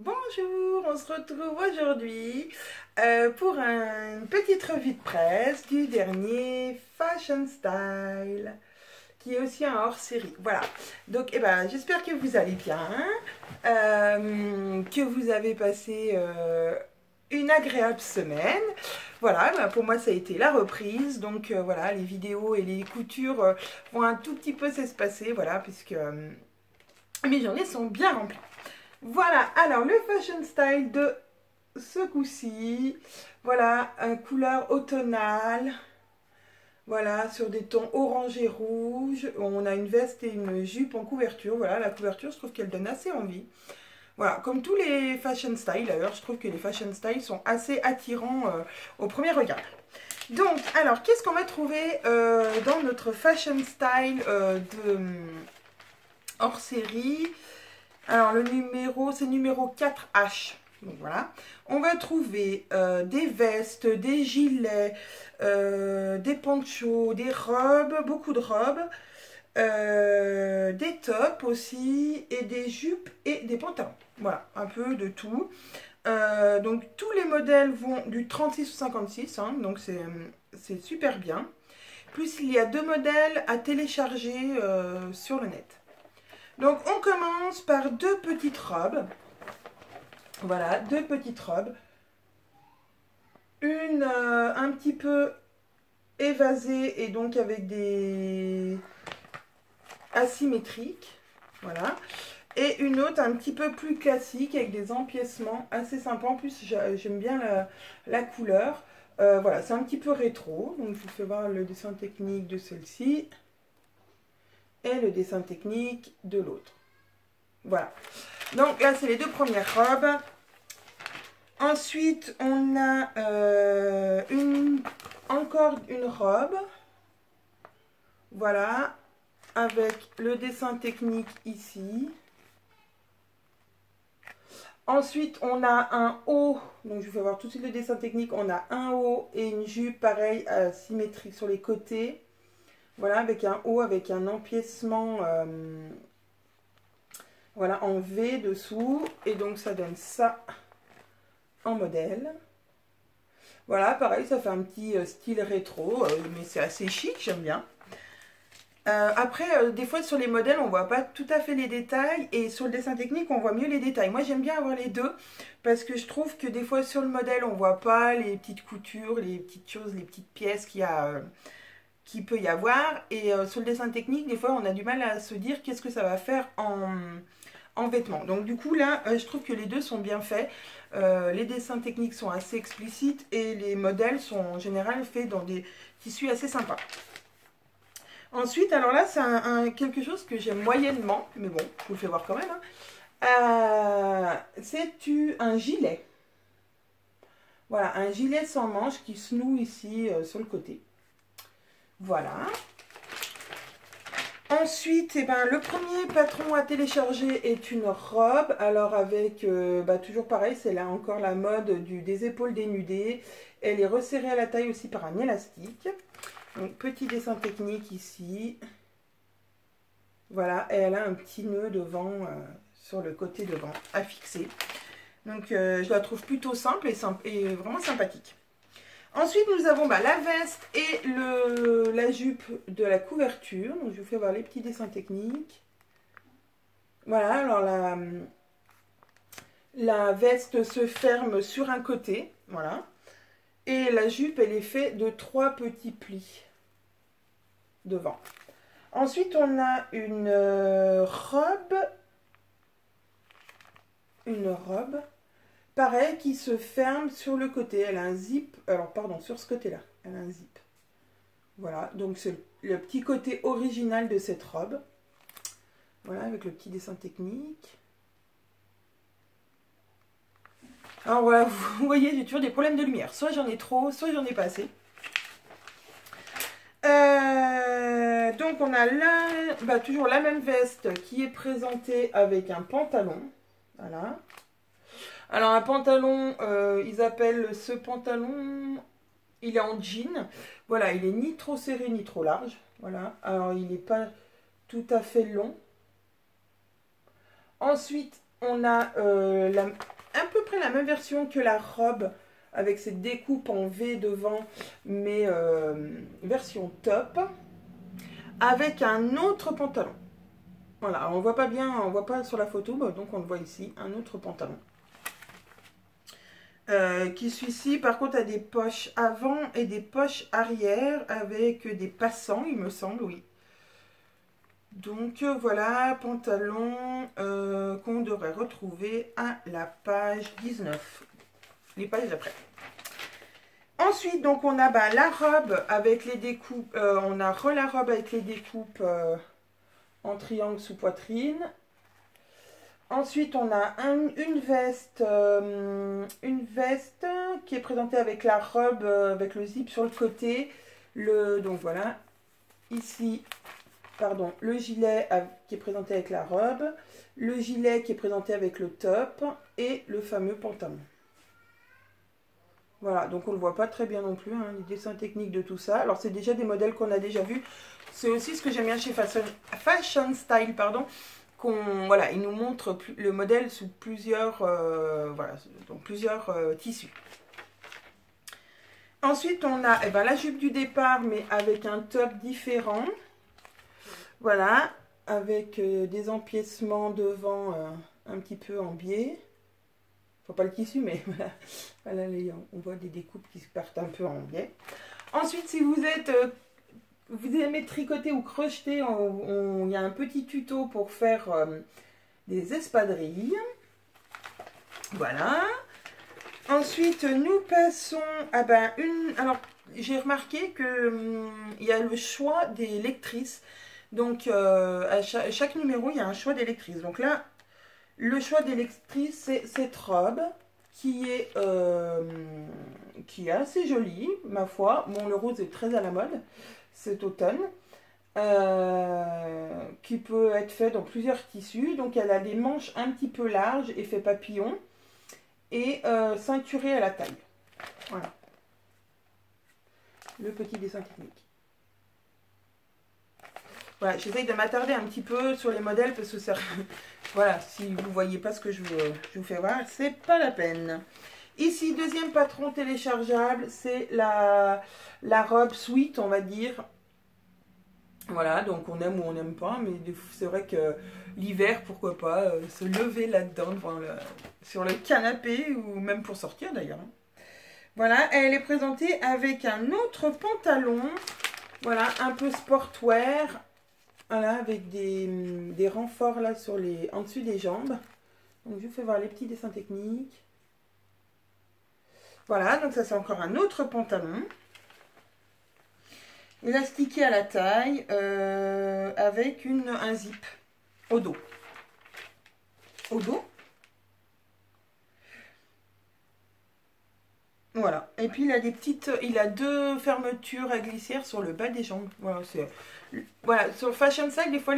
Bonjour, on se retrouve aujourd'hui pour une petite revue de presse du dernier Fashion Style, qui est aussi un hors-série. Voilà, donc j'espère que vous allez bien, que vous avez passé une agréable semaine. Voilà, pour moi ça a été la reprise, donc voilà, les vidéos et les coutures vont un tout petit peu s'espacer, voilà, puisque mes journées sont bien remplies. Voilà, alors le fashion style de ce coup-ci, voilà, une couleur automnale, voilà, sur des tons orange et rouge. On a une veste et une jupe en couverture, voilà, la couverture, je trouve qu'elle donne assez envie. Voilà, comme tous les fashion styles, d'ailleurs, je trouve que les fashion styles sont assez attirants au premier regard. Donc, alors, qu'est-ce qu'on va trouver dans notre fashion style hors série? Alors, le numéro, c'est numéro 4H. Donc voilà. On va trouver des vestes, des gilets, des ponchos, des robes, beaucoup de robes, des tops aussi, et des jupes et des pantalons. Voilà, un peu de tout. Donc tous les modèles vont du 36 au 56, hein, donc c'est super bien. Plus il y a 2 modèles à télécharger sur le net. Donc on commence par 2 petites robes. Voilà, 2 petites robes. Une un petit peu évasée et donc avec des asymétriques. Voilà. Et une autre un petit peu plus classique avec des empiècements assez sympas. En plus, j'aime bien la couleur. Voilà, c'est un petit peu rétro. Donc je vous fais voir le dessin technique de celle-ci. Et le dessin technique de l'autre. Voilà. Donc là, c'est les 2 premières robes. Ensuite, on a encore une robe. Voilà. Avec le dessin technique ici. Ensuite, on a un haut. Donc, je vais voir tout de suite le dessin technique. On a un haut et une jupe, pareil, symétrique sur les côtés. Voilà, avec un haut, avec un empiècement... voilà, en V dessous. Et donc, ça donne ça en modèle. Voilà, pareil, ça fait un petit style rétro, mais c'est assez chic, j'aime bien. Après, des fois sur les modèles, on voit pas tout à fait les détails, et sur le dessin technique, on voit mieux les détails. Moi, j'aime bien avoir les deux, parce que je trouve que des fois sur le modèle, on voit pas les petites coutures, les petites choses, les petites pièces qu'il peut y avoir. Et sur le dessin technique, des fois, on a du mal à se dire qu'est-ce que ça va faire en vêtements. Donc du coup là, je trouve que les deux sont bien faits. Les dessins techniques sont assez explicites et les modèles sont en général faits dans des tissus assez sympas. Ensuite, alors là, c'est quelque chose que j'aime moyennement, mais bon, je vous le fais voir quand même. Hein. C'est un gilet. Voilà, un gilet sans manches qui se noue ici sur le côté. Voilà. Ensuite, le premier patron à télécharger est une robe. Alors avec, toujours pareil, c'est là encore la mode des épaules dénudées. Elle est resserrée à la taille aussi par un élastique. Donc petit dessin technique ici. Voilà, et elle a un petit nœud devant, sur le côté devant, à fixer. Donc je la trouve plutôt simple et vraiment sympathique. Ensuite, nous avons la veste et la jupe de la couverture. Donc, je vous fais voir les petits dessins techniques. Voilà, alors la veste se ferme sur un côté. Voilà. Et la jupe, elle est faite de 3 petits plis devant. Ensuite, on a une robe. Pareil, qui se ferme sur le côté. Elle a un zip. Alors, pardon, sur ce côté-là. Elle a un zip. Voilà, donc c'est le petit côté original de cette robe. Voilà, avec le petit dessin technique. Alors voilà, vous voyez, j'ai toujours des problèmes de lumière. Soit j'en ai trop, soit j'en ai pas assez. Donc on a là, toujours la même veste qui est présentée avec un pantalon. Voilà. Alors un pantalon, ils appellent ce pantalon, il est en jean. Voilà, il est ni trop serré ni trop large. Voilà, alors il n'est pas tout à fait long. Ensuite, on a à peu près la même version que la robe, avec cette découpe en V devant, mais version top, avec un autre pantalon. Voilà, alors on voit pas bien, on voit pas sur la photo, bah, donc on le voit ici, un autre pantalon. Qui celui-ci, par contre, a des poches avant et des poches arrière, avec des passants, il me semble, oui. Donc voilà, pantalon qu'on devrait retrouver à la page 19, les pages d'après. Ensuite, donc on a la robe avec les découpes, on a la robe avec les découpes en triangle sous poitrine. Ensuite, on a une veste qui est présentée avec la robe, avec le zip sur le côté. Donc voilà, ici, pardon, le gilet qui est présenté avec la robe, le gilet qui est présenté avec le top et le fameux pantalon. Voilà, donc on ne le voit pas très bien non plus, hein, les dessins techniques de tout ça. Alors c'est déjà des modèles qu'on a déjà vus. C'est aussi ce que j'aime bien chez Fashion Style, pardon, voilà, il nous montre le modèle sous plusieurs, voilà, donc plusieurs tissus. Ensuite, on a la jupe du départ, mais avec un top différent. Voilà, avec des empiècements devant un petit peu en biais. Enfin, pas le tissu, mais voilà, voilà on voit des découpes qui se partent un peu en biais. Ensuite, si vous aimez tricoter ou crocheter, il y a un petit tuto pour faire des espadrilles. Voilà. Ensuite, nous passons à alors, j'ai remarqué que il y a le choix des lectrices. Donc, à chaque numéro, il y a un choix des lectrices. Donc là, le choix des lectrices, c'est cette robe qui est assez jolie, ma foi. Bon, le rose est très à la mode cet automne. Qui peut être fait dans plusieurs tissus. Donc, elle a des manches un petit peu larges, effet papillon, et ceinturée à la taille. Voilà. Le petit dessin technique. Voilà, j'essaye de m'attarder un petit peu sur les modèles parce que ça... Voilà, si vous ne voyez pas ce que je vous fais voir, c'est pas la peine. Ici, deuxième patron téléchargeable, c'est la robe sweat, on va dire. Voilà, donc on aime ou on n'aime pas, mais c'est vrai que l'hiver, pourquoi pas, se lever là-dedans, sur le canapé, ou même pour sortir d'ailleurs. Voilà, elle est présentée avec un autre pantalon, voilà, un peu sportwear, voilà, avec des renforts là en dessus des jambes. Donc je vous fais voir les petits dessins techniques. Voilà, donc ça c'est encore un autre pantalon. Élastiqué à la taille, avec un zip au dos. Au dos. Voilà. Et puis il a deux fermetures à glissière sur le bas des jambes. Voilà, sur Fashion Style, des fois,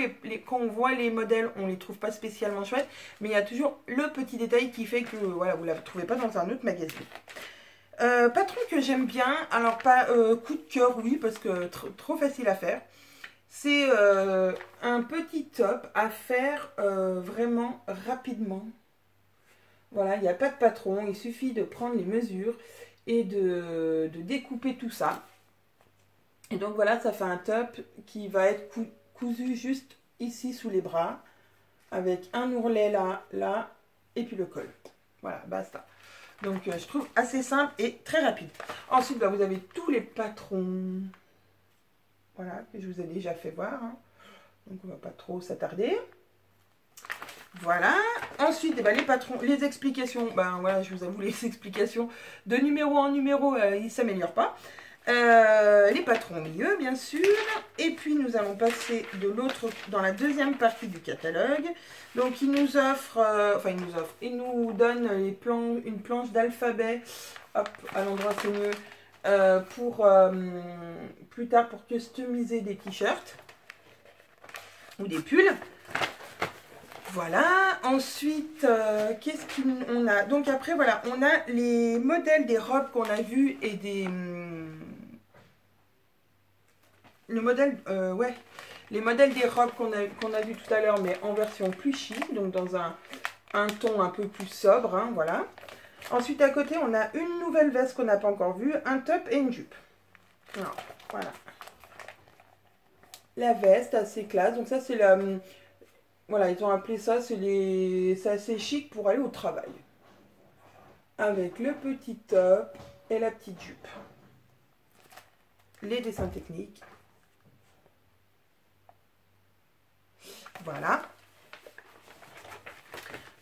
quand on voit les modèles, on les trouve pas spécialement chouettes, mais il y a toujours le petit détail qui fait que voilà, vous ne la trouvez pas dans un autre magazine. Patron que j'aime bien, alors pas coup de cœur, oui, parce que trop facile à faire. C'est un petit top à faire vraiment rapidement. Voilà, il n'y a pas de patron, il suffit de prendre les mesures et de découper tout ça. Et donc voilà, ça fait un top qui va être cousu juste ici sous les bras, avec un ourlet là, et puis le col. Voilà, basta. Donc je trouve assez simple et très rapide. Ensuite, vous avez tous les patrons. Voilà, que je vous ai déjà fait voir. Hein. Donc on ne va pas trop s'attarder. Voilà. Ensuite, les patrons, les explications. Voilà, je vous avoue, les explications de numéro en numéro, ils ne s'améliorent pas. Les patrons au milieu, bien sûr. Et puis, nous allons passer dans la deuxième partie du catalogue. Donc, il nous offre, il nous donne une planche d'alphabet. Hop, à l'endroit, c'est mieux. Pour plus tard, pour customiser des t-shirts ou des pulls. Voilà, ensuite, qu'est-ce qu'on a? Donc après, voilà, on a les modèles des robes qu'on a vues et des... les modèles des robes qu'on a vu tout à l'heure, mais en version plus chic, donc dans un un ton un peu plus sobre, hein, voilà. Ensuite, à côté, on a une nouvelle veste qu'on n'a pas encore vue, un top et une jupe. Alors, voilà. La veste, assez classe. Donc ça, c'est la... Voilà, ils ont appelé ça, c'est assez chic pour aller au travail. Avec le petit top et la petite jupe. Les dessins techniques. Voilà.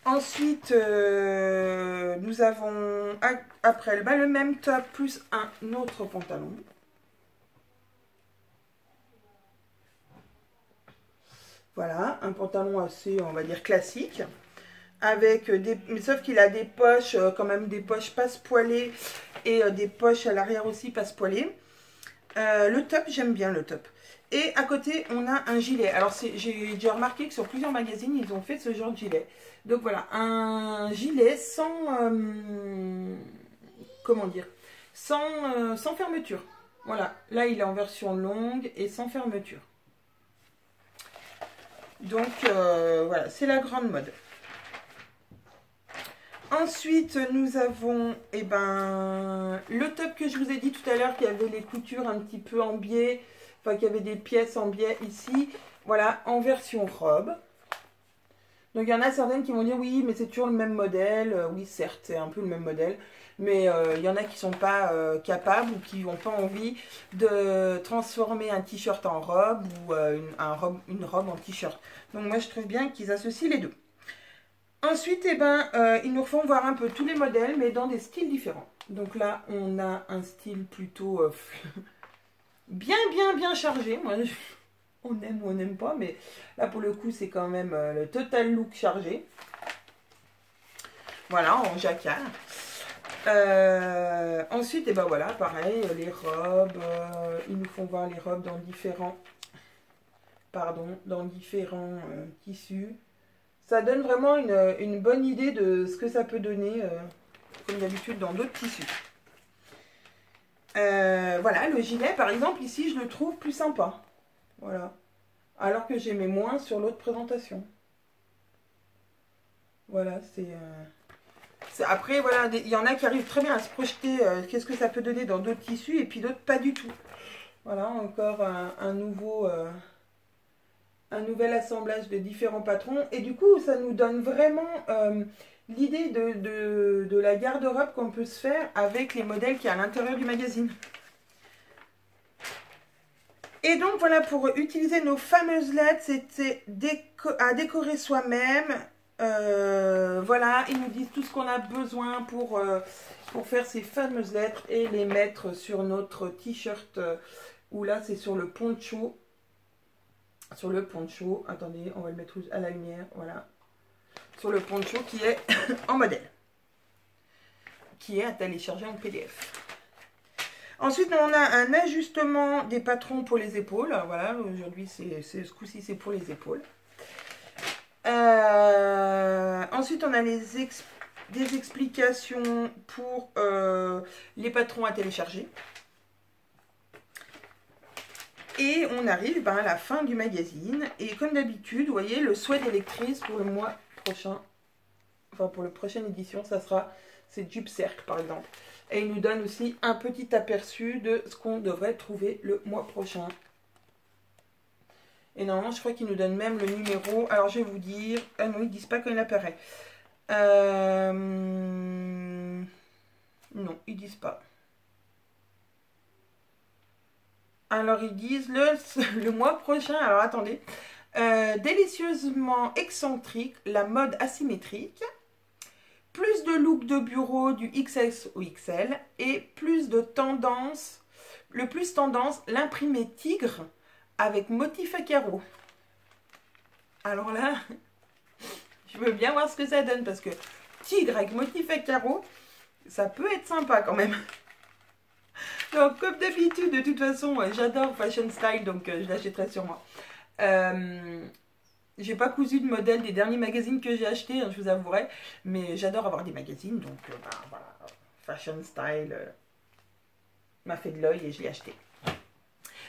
Ensuite, nous avons après le même top plus un autre pantalon. Voilà, un pantalon assez, on va dire, classique. Avec des... Mais sauf qu'il a des poches, quand même des poches passe-poilées et des poches à l'arrière aussi passe-poilées. Le top, j'aime bien le top. Et à côté, on a un gilet. Alors, j'ai déjà remarqué que sur plusieurs magazines, ils ont fait ce genre de gilet. Donc voilà, un gilet sans... comment dire, sans fermeture. Voilà, là, il est en version longue et sans fermeture. Donc, voilà, c'est la grande mode. Ensuite, nous avons le top que je vous ai dit tout à l'heure, qui avait les coutures un petit peu en biais, enfin, qui avait des pièces en biais ici. Voilà, en version robe. Donc, il y en a certaines qui vont dire, oui, mais c'est toujours le même modèle. Oui, certes, c'est un peu le même modèle. Mais il y en a qui ne sont pas capables ou qui n'ont pas envie de transformer un t-shirt en robe ou une robe en t-shirt. Donc, moi, je trouve bien qu'ils associent les deux. Ensuite, ils nous font voir un peu tous les modèles, mais dans des styles différents. Donc là, on a un style plutôt bien chargé. Moi, on aime ou on n'aime pas, mais là, pour le coup, c'est quand même le total look chargé. Voilà, en jacquard. Ensuite, voilà, pareil, les robes. Ils nous font voir les robes dans différents, tissus. Ça donne vraiment une bonne idée de ce que ça peut donner, comme d'habitude, dans d'autres tissus. Voilà, le gilet, par exemple, ici, je le trouve plus sympa. Voilà. Alors que j'aimais moins sur l'autre présentation. Voilà, après, voilà, il y en a qui arrivent très bien à se projeter qu'est-ce que ça peut donner dans d'autres tissus, et puis d'autres pas du tout. Voilà, encore un nouvel assemblage de différents patrons. Et du coup, ça nous donne vraiment l'idée de la garde-robe qu'on peut se faire avec les modèles qu'il y a à l'intérieur du magazine. Et donc, voilà, pour utiliser nos fameuses lettres, c'était à décorer soi-même. Voilà, ils nous disent tout ce qu'on a besoin pour faire ces fameuses lettres et les mettre sur notre t-shirt. Où là, c'est sur le poncho. Sur le poncho, attendez, on va le mettre à la lumière, voilà. Sur le poncho qui est en modèle. Qui est à télécharger en PDF. Ensuite, on a un ajustement des patrons pour les épaules. Voilà, aujourd'hui, ce coup-ci, c'est pour les épaules. Ensuite, on a des explications pour les patrons à télécharger. Et on arrive à la fin du magazine. Et comme d'habitude, vous voyez, le souhait des lectrices pour le mois prochain, enfin pour la prochaine édition, ça sera ces Jupe Cercle par exemple. Et il nous donne aussi un petit aperçu de ce qu'on devrait trouver le mois prochain. Et normalement, je crois qu'ils nous donnent même le numéro. Alors, je vais vous dire... Ah non, ils ne disent pas quand il apparaît. Non, ils ne disent pas. Alors, ils disent le mois prochain. Alors, attendez. Délicieusement excentrique, la mode asymétrique. Plus de look de bureau du XS au XL. Et plus de tendance, l'imprimé tigre avec motif à carreaux. Alors là, je veux bien voir ce que ça donne. Parce que tigre avec motif à carreaux, ça peut être sympa quand même. Donc, comme d'habitude, de toute façon, j'adore Fashion Style, donc je l'achèterai sur moi. J'ai pas cousu de modèle des derniers magazines que j'ai achetés, hein, je vous avouerai, mais j'adore avoir des magazines, donc voilà, Fashion Style m'a fait de l'œil et je l'ai acheté.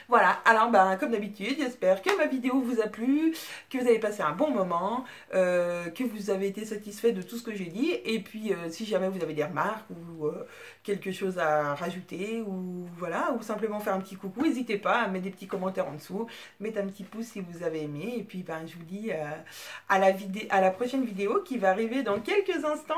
Voilà, alors ben, comme d'habitude, j'espère que ma vidéo vous a plu, que vous avez passé un bon moment, que vous avez été satisfait de tout ce que j'ai dit. Et puis, si jamais vous avez des remarques ou quelque chose à rajouter, ou voilà, ou simplement faire un petit coucou, n'hésitez pas à mettre des petits commentaires en dessous, mettez un petit pouce si vous avez aimé. Et puis, ben, je vous dis à la prochaine vidéo qui va arriver dans quelques instants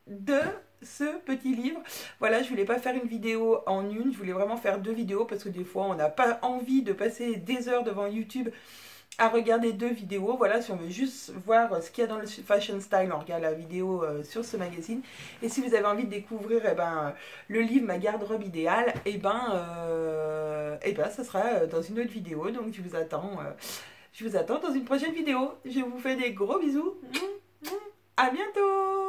de ce petit livre. Voilà, je voulais pas faire une vidéo en une, je voulais vraiment faire deux vidéos parce que des fois on n'a pas envie de passer des heures devant YouTube à regarder deux vidéos. Voilà, si on veut juste voir ce qu'il y a dans le fashion style, on regarde la vidéo sur ce magazine. Et si vous avez envie de découvrir le livre Ma garde-robe idéale, ça sera dans une autre vidéo. Donc je vous attends dans une prochaine vidéo. Je vous fais des gros bisous. À bientôt.